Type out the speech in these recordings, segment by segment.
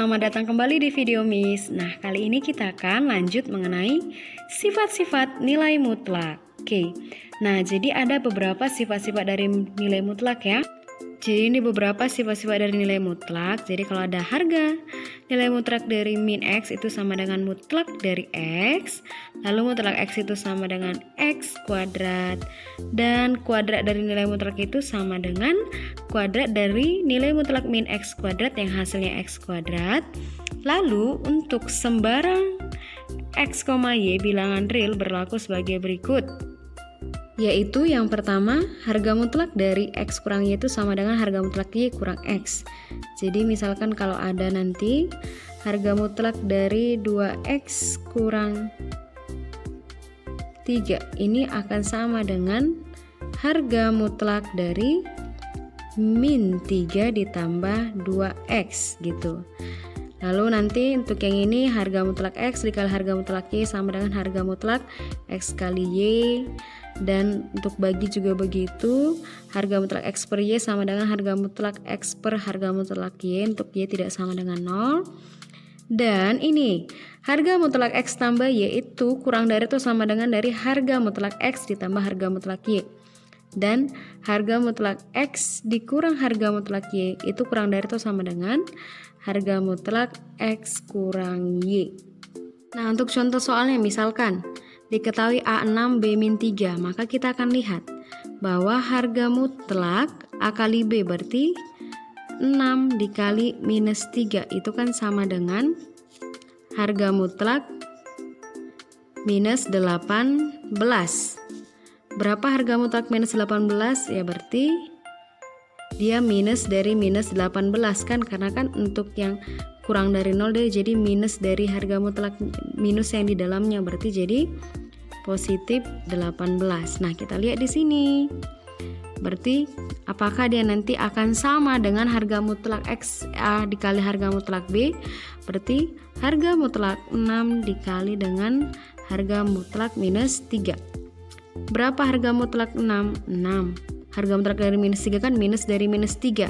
selamat datang kembali di video Miss. Nah, kali ini kita akan lanjut mengenai sifat-sifat nilai mutlak. Oke, nah jadi ada beberapa sifat-sifat dari nilai mutlak ya. Jadi ini beberapa sifat-sifat dari nilai mutlak. Jadi kalau ada harga nilai mutlak dari min X itu sama dengan mutlak dari X, lalu mutlak X itu sama dengan X kuadrat, dan kuadrat dari nilai mutlak itu sama dengan kuadrat dari nilai mutlak min X kuadrat yang hasilnya X kuadrat. Lalu untuk sembarang X, Y bilangan real berlaku sebagai berikut, yaitu yang pertama, harga mutlak dari X kurang Y itu sama dengan harga mutlak Y kurang X. Jadi misalkan kalau ada nanti harga mutlak dari 2X kurang 3, ini akan sama dengan harga mutlak dari min 3 ditambah 2X gitu. Lalu nanti untuk yang ini harga mutlak X dikali harga mutlak Y sama dengan harga mutlak X kali Y. Dan untuk bagi juga begitu, harga mutlak X per Y sama dengan harga mutlak X per harga mutlak Y, untuk Y tidak sama dengan 0. Dan ini harga mutlak X tambah Y itu kurang dari atau sama dengan dari harga mutlak X ditambah harga mutlak Y. Dan harga mutlak X dikurang harga mutlak Y itu kurang dari atau sama dengan harga mutlak X kurang Y. Nah, untuk contoh soalnya misalkan diketahui A6 B-3, maka kita akan lihat bahwa harga mutlak A kali B berarti 6 dikali minus 3 itu kan sama dengan harga mutlak minus 18. Berapa harga mutlak minus 18? Ya berarti dia minus dari minus 18 kan, karena kan untuk yang kurang dari 0 dia jadi minus dari harga mutlak minus yang di dalamnya, berarti jadi positif 18. Nah, kita lihat di sini. Berarti apakah dia nanti akan sama dengan harga mutlak X A dikali harga mutlak B? Berarti harga mutlak 6 dikali dengan harga mutlak minus 3. Berapa harga mutlak 6? 6. Harga mutlak dari minus 3 kan minus dari minus 3.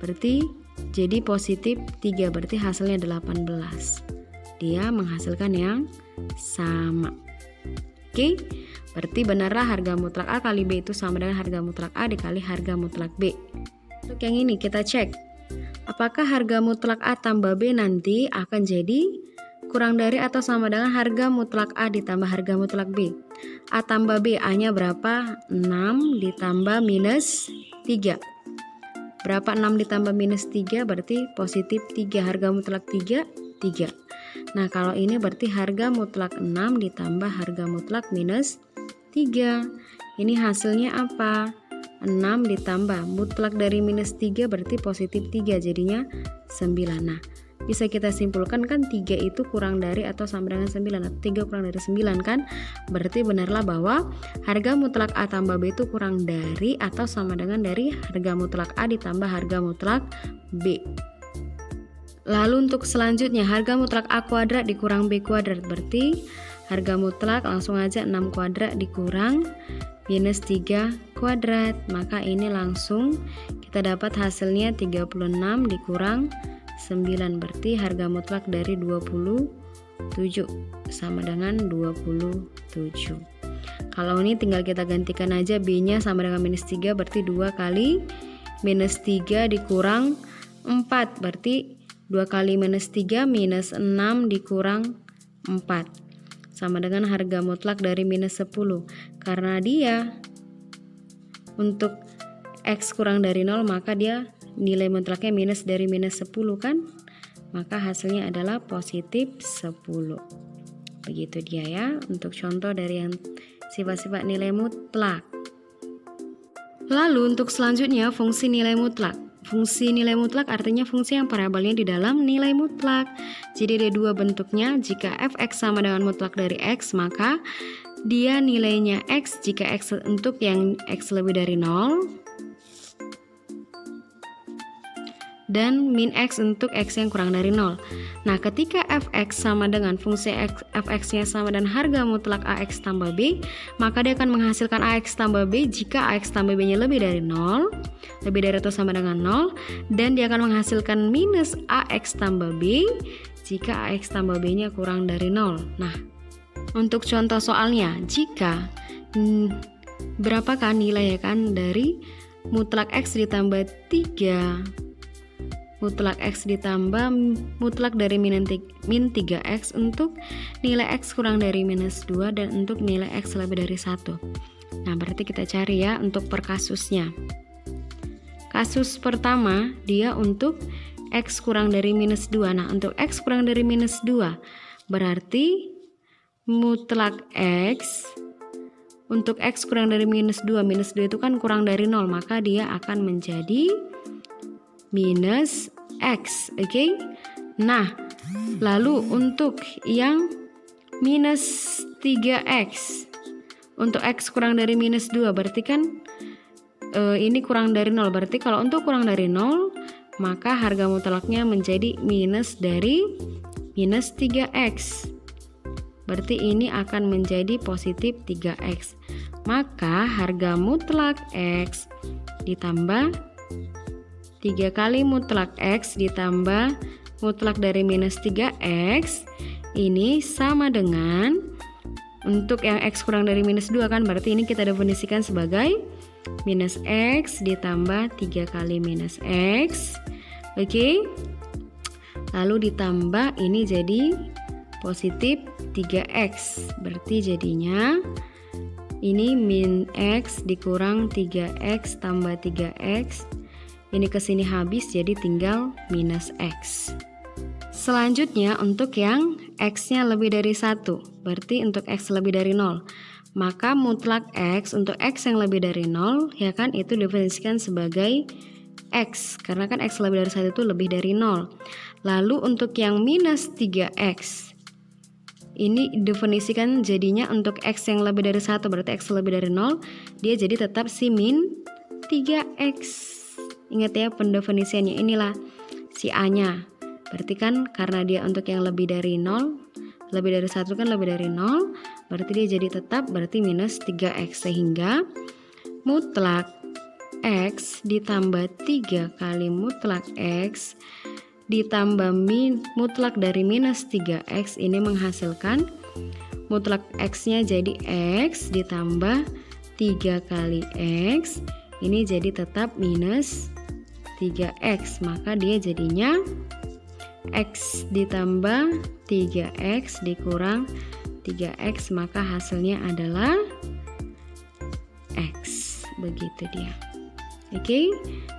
Berarti jadi positif 3, berarti hasilnya 18. Dia menghasilkan yang sama. Oke, berarti benarlah harga mutlak A kali B itu sama dengan harga mutlak A dikali harga mutlak B. Untuk yang ini kita cek, apakah harga mutlak A tambah B nanti akan jadi kurang dari atau sama dengan harga mutlak A ditambah harga mutlak B. A tambah B, A-nya berapa? 6 ditambah minus 3. Berapa 6 ditambah minus 3? Berarti positif 3. Harga mutlak 3, 3. Nah, kalau ini berarti harga mutlak 6 ditambah harga mutlak minus 3. Ini hasilnya apa? 6 ditambah mutlak dari minus 3 berarti positif 3, jadinya 9. Nah, bisa kita simpulkan kan 3 itu kurang dari atau sama dengan 9, atau 3 kurang dari 9 kan? Berarti benarlah bahwa harga mutlak A tambah B itu kurang dari atau sama dengan dari harga mutlak A ditambah harga mutlak B. Lalu untuk selanjutnya harga mutlak A kuadrat dikurang B kuadrat, berarti harga mutlak langsung aja 6 kuadrat dikurang minus 3 kuadrat, maka ini langsung kita dapat hasilnya 36 dikurang 9, berarti harga mutlak dari 27 sama dengan 27. Kalau ini tinggal kita gantikan aja, B nya sama dengan minus 3, berarti 2 kali minus 3 dikurang 4, berarti 2 kali minus 3 minus 6 dikurang 4 sama dengan harga mutlak dari minus 10. Karena dia untuk X kurang dari 0, maka dia nilai mutlaknya minus dari minus 10 kan, maka hasilnya adalah positif 10. Begitu dia ya untuk contoh dari yang sifat-sifat nilai mutlak. Lalu untuk selanjutnya fungsi nilai mutlak. Fungsi nilai mutlak artinya fungsi yang parabolnya di dalam nilai mutlak. Jadi ada dua bentuknya. Jika f(x) sama dengan mutlak dari x, maka dia nilainya x jika x untuk yang x lebih dari 0. dan min X untuk X yang kurang dari 0. Nah, ketika fx sama dengan fungsi fx-nya sama dan harga mutlak AX tambah B, maka dia akan menghasilkan AX tambah B jika AX tambah B-nya lebih dari 0, lebih dari atau sama dengan 0, dan dia akan menghasilkan minus AX tambah B jika AX tambah B-nya kurang dari 0. Nah, untuk contoh soalnya, jika berapakah nilai ya kan dari mutlak X ditambah 3 mutlak X ditambah mutlak dari min 3X untuk nilai X kurang dari minus 2 dan untuk nilai X lebih dari 1. Nah, berarti kita cari ya untuk per kasusnya. Kasus pertama dia untuk X kurang dari minus 2. Nah, untuk X kurang dari minus 2 berarti mutlak X untuk X kurang dari minus 2 itu kan kurang dari 0, maka dia akan menjadi minus X, oke? Nah, lalu untuk yang minus 3X, untuk X kurang dari minus 2 berarti kan ini kurang dari 0, berarti kalau untuk kurang dari 0 maka harga mutlaknya menjadi minus dari minus 3X, berarti ini akan menjadi positif 3X, maka harga mutlak X ditambah 3 kali mutlak X ditambah mutlak dari minus 3X ini sama dengan untuk yang X kurang dari minus 2 kan, berarti ini kita definisikan sebagai minus X ditambah 3 kali minus X, oke? Lalu ditambah ini jadi positif 3X, berarti jadinya ini min X dikurang 3X tambah 3X, ini kesini habis jadi tinggal minus X. Selanjutnya untuk yang X nya lebih dari 1, berarti untuk X lebih dari 0, maka mutlak X untuk X yang lebih dari 0 ya kan itu definisikan sebagai X, karena kan X lebih dari 1 itu lebih dari 0. Lalu untuk yang minus 3X ini definisikan jadinya untuk X yang lebih dari 1, berarti X lebih dari 0, dia jadi tetap si min 3X. Ingat ya pendefinisiannya, inilah si A-nya. Berarti kan karena dia untuk yang lebih dari 0, lebih dari 1 kan lebih dari 0, berarti dia jadi tetap berarti minus 3X, sehingga mutlak X ditambah 3 kali mutlak X ditambah mutlak dari minus 3X ini menghasilkan mutlak X-nya jadi X ditambah 3 kali X, ini jadi tetap minus 3X, maka dia jadinya X ditambah 3X dikurang 3X, maka hasilnya adalah X, begitu dia. Oke,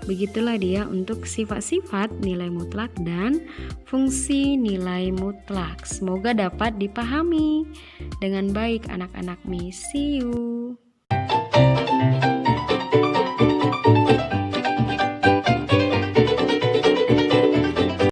begitulah dia untuk sifat-sifat nilai mutlak dan fungsi nilai mutlak. Semoga dapat dipahami dengan baik anak-anak. See you.